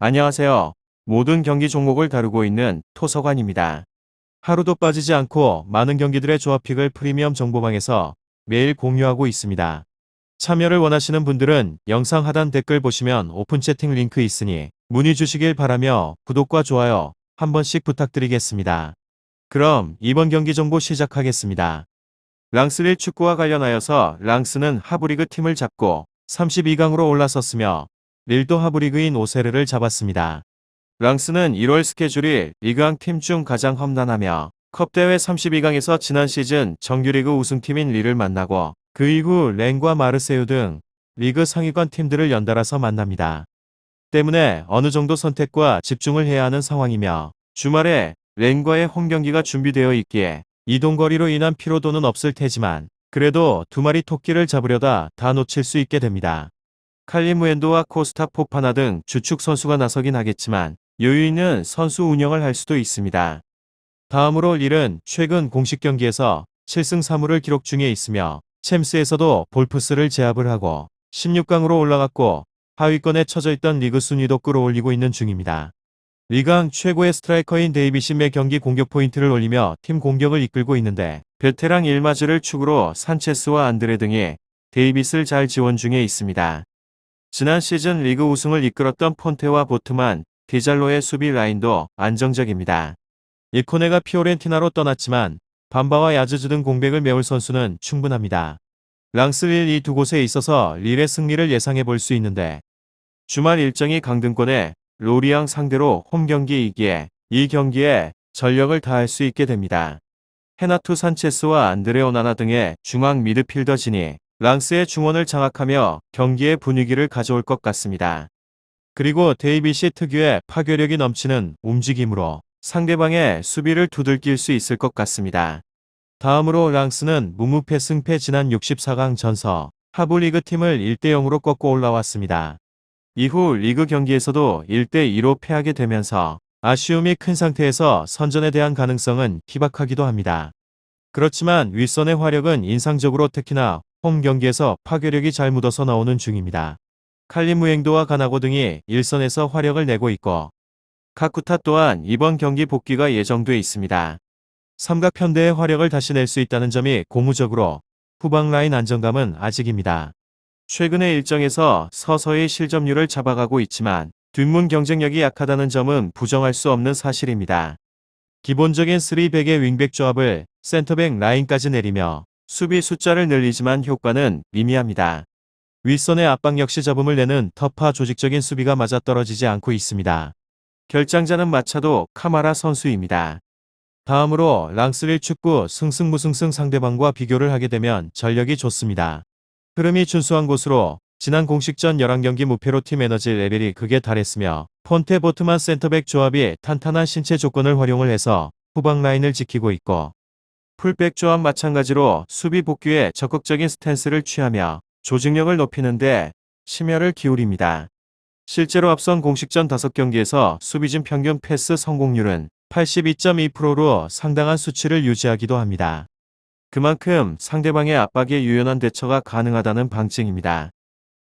안녕하세요. 모든 경기 종목을 다루고 있는 토서관입니다. 하루도 빠지지 않고 많은 경기들의 조합픽을 프리미엄 정보방에서 매일 공유하고 있습니다. 참여를 원하시는 분들은 영상 하단 댓글 보시면 오픈 채팅 링크 있으니 문의 주시길 바라며 구독과 좋아요 한 번씩 부탁드리겠습니다. 그럼 이번 경기 정보 시작하겠습니다. 랑스1 축구와 관련하여서 랑스는 하브리그 팀을 잡고 32강으로 올라섰으며 릴도 하브리그인 오세르를 잡았습니다. 랑스는 1월 스케줄이 리그왕 팀 중 가장 험난하며 컵대회 32강에서 지난 시즌 정규리그 우승팀인 릴을 만나고 그 이후 렌과 마르세유 등 리그 상위권 팀들을 연달아서 만납니다. 때문에 어느 정도 선택과 집중을 해야 하는 상황이며 주말에 렌과의 홈경기가 준비되어 있기에 이동거리로 인한 피로도는 없을 테지만 그래도 두 마리 토끼를 잡으려다 다 놓칠 수 있게 됩니다. 칼리무엔도와 코스타 포파나 등 주축 선수가 나서긴 하겠지만 여유 있는 선수 운영을 할 수도 있습니다. 다음으로 릴은 최근 공식 경기에서 7승 3무를 기록 중에 있으며 챔스에서도 볼프스를 제압을 하고 16강으로 올라갔고 하위권에 처져 있던 리그 순위도 끌어올리고 있는 중입니다. 리강 최고의 스트라이커인 데이빗이 매 경기 공격 포인트를 올리며 팀 공격을 이끌고 있는데 베테랑 일마즈를 축으로 산체스와 안드레 등이 데이빗을 잘 지원 중에 있습니다. 지난 시즌 리그 우승을 이끌었던 폰테와 보트만, 디잘로의 수비 라인도 안정적입니다. 이코네가 피오렌티나로 떠났지만 밤바와 야즈즈 등 공백을 메울 선수는 충분합니다. 랑스 릴 이 두 곳에 있어서 릴의 승리를 예상해 볼 수 있는데 주말 일정이 강등권의 로리앙 상대로 홈경기이기에 이 경기에 전력을 다할 수 있게 됩니다. 헤나투 산체스와 안드레 오나나 등의 중앙 미드필더진이 랑스의 중원을 장악하며 경기의 분위기를 가져올 것 같습니다. 그리고 데이빗이 특유의 파괴력이 넘치는 움직임으로 상대방의 수비를 두들길 수 있을 것 같습니다. 다음으로 랑스는 무무패 승패 지난 64강 전서 하브리그 팀을 1대0으로 꺾고 올라왔습니다. 이후 리그 경기에서도 1대2로 패하게 되면서 아쉬움이 큰 상태에서 선전에 대한 가능성은 희박하기도 합니다. 그렇지만 윗선의 화력은 인상적으로 특히나 홈 경기에서 파괴력이 잘 묻어서 나오는 중입니다. 칼리무행도와 가나고 등이 1선에서 화력을 내고 있고 카쿠타 또한 이번 경기 복귀가 예정돼 있습니다. 삼각편대의 화력을 다시 낼 수 있다는 점이 고무적으로 후방 라인 안정감은 아직입니다. 최근의 일정에서 서서히 실점률을 잡아가고 있지만 뒷문 경쟁력이 약하다는 점은 부정할 수 없는 사실입니다. 기본적인 3백의 윙백 조합을 센터백 라인까지 내리며 수비 숫자를 늘리지만 효과는 미미합니다. 윗선의 압박 역시 잡음을 내는 터파 조직적인 수비가 맞아떨어지지 않고 있습니다. 결장자는 마차도 카마라 선수입니다. 다음으로 랑스1 축구 승승무승승 상대방과 비교를 하게 되면 전력이 좋습니다. 흐름이 준수한 곳으로 지난 공식전 11경기 무패로 팀 에너지 레벨이 극에 달했으며 폰테 보트만 센터백 조합이 탄탄한 신체 조건을 활용을 해서 후방 라인을 지키고 있고 풀백 조합 마찬가지로 수비 복귀에 적극적인 스탠스를 취하며 조직력을 높이는 데 심혈을 기울입니다. 실제로 앞선 공식전 5경기에서 수비진 평균 패스 성공률은 82.2%로 상당한 수치를 유지하기도 합니다. 그만큼 상대방의 압박에 유연한 대처가 가능하다는 방증입니다.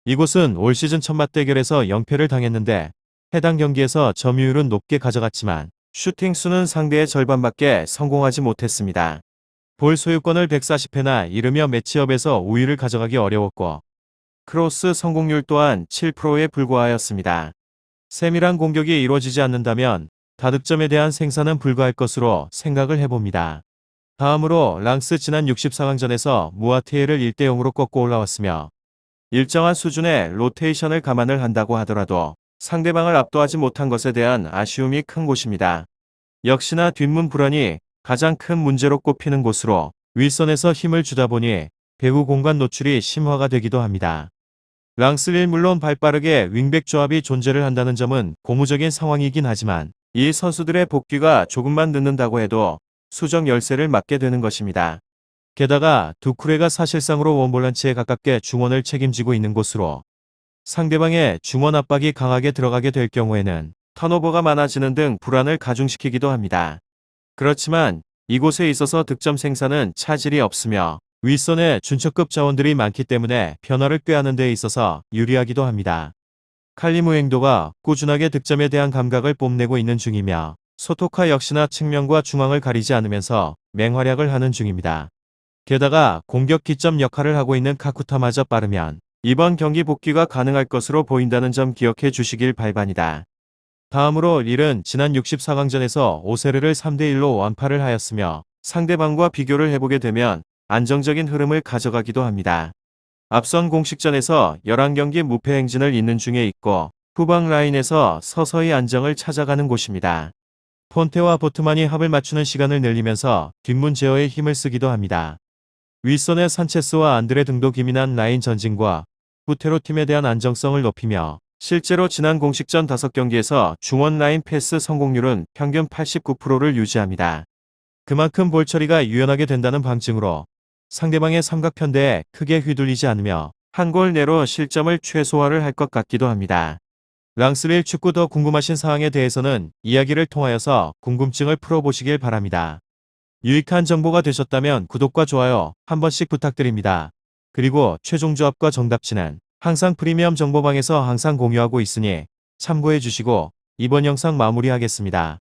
이곳은 올 시즌 첫 맞대결에서 0패를 당했는데 해당 경기에서 점유율은 높게 가져갔지만 슈팅 수는 상대의 절반밖에 성공하지 못했습니다. 볼 소유권을 140회나 이르며 매치업에서 우위를 가져가기 어려웠고 크로스 성공률 또한 7%에 불과하였습니다. 세밀한 공격이 이루어지지 않는다면 다득점에 대한 생산은 불가할 것으로 생각을 해봅니다. 다음으로 랑스 지난 64강전에서 무아티에를 1대0으로 꺾고 올라왔으며 일정한 수준의 로테이션을 감안을 한다고 하더라도 상대방을 압도하지 못한 것에 대한 아쉬움이 큰 곳입니다. 역시나 뒷문 불안이 가장 큰 문제로 꼽히는 곳으로 윗선에서 힘을 주다 보니 배후 공간 노출이 심화가 되기도 합니다. 랑스1 물론 발빠르게 윙백 조합이 존재를 한다는 점은 고무적인 상황이긴 하지만 이 선수들의 복귀가 조금만 늦는다고 해도 수적 열세를 맞게 되는 것입니다. 게다가 두쿠레가 사실상으로 원볼란치에 가깝게 중원을 책임지고 있는 곳으로 상대방의 중원 압박이 강하게 들어가게 될 경우에는 턴오버가 많아지는 등 불안을 가중시키기도 합니다. 그렇지만 이곳에 있어서 득점 생산은 차질이 없으며 윗선에 준척급 자원들이 많기 때문에 변화를 꾀하는 데 있어서 유리하기도 합니다. 칼리무행도가 꾸준하게 득점에 대한 감각을 뽐내고 있는 중이며 소토카 역시나 측면과 중앙을 가리지 않으면서 맹활약을 하는 중입니다. 게다가 공격 기점 역할을 하고 있는 카쿠타마저 빠르면 이번 경기 복귀가 가능할 것으로 보인다는 점 기억해 주시길 바랍니다. 다음으로 릴은 지난 64강전에서 오세르를 3대1로 완파를 하였으며 상대방과 비교를 해보게 되면 안정적인 흐름을 가져가기도 합니다. 앞선 공식전에서 11경기 무패 행진을 잇는 중에 있고 후방 라인에서 서서히 안정을 찾아가는 곳입니다. 폰테와 보트만이 합을 맞추는 시간을 늘리면서 뒷문 제어에 힘을 쓰기도 합니다. 윗선의 산체스와 안드레 등도 기민한 라인 전진과 후테로 팀에 대한 안정성을 높이며 실제로 지난 공식전 5경기에서 중원 라인 패스 성공률은 평균 89%를 유지합니다. 그만큼 볼 처리가 유연하게 된다는 방증으로 상대방의 삼각편대에 크게 휘둘리지 않으며 한 골 내로 실점을 최소화를 할 것 같기도 합니다. 랑스릴 축구 더 궁금하신 사항에 대해서는 이야기를 통하여서 궁금증을 풀어보시길 바랍니다. 유익한 정보가 되셨다면 구독과 좋아요 한 번씩 부탁드립니다. 그리고 최종 조합과 정답지는 항상 프리미엄 정보방에서 항상 공유하고 있으니 참고해 주시고 이번 영상 마무리하겠습니다.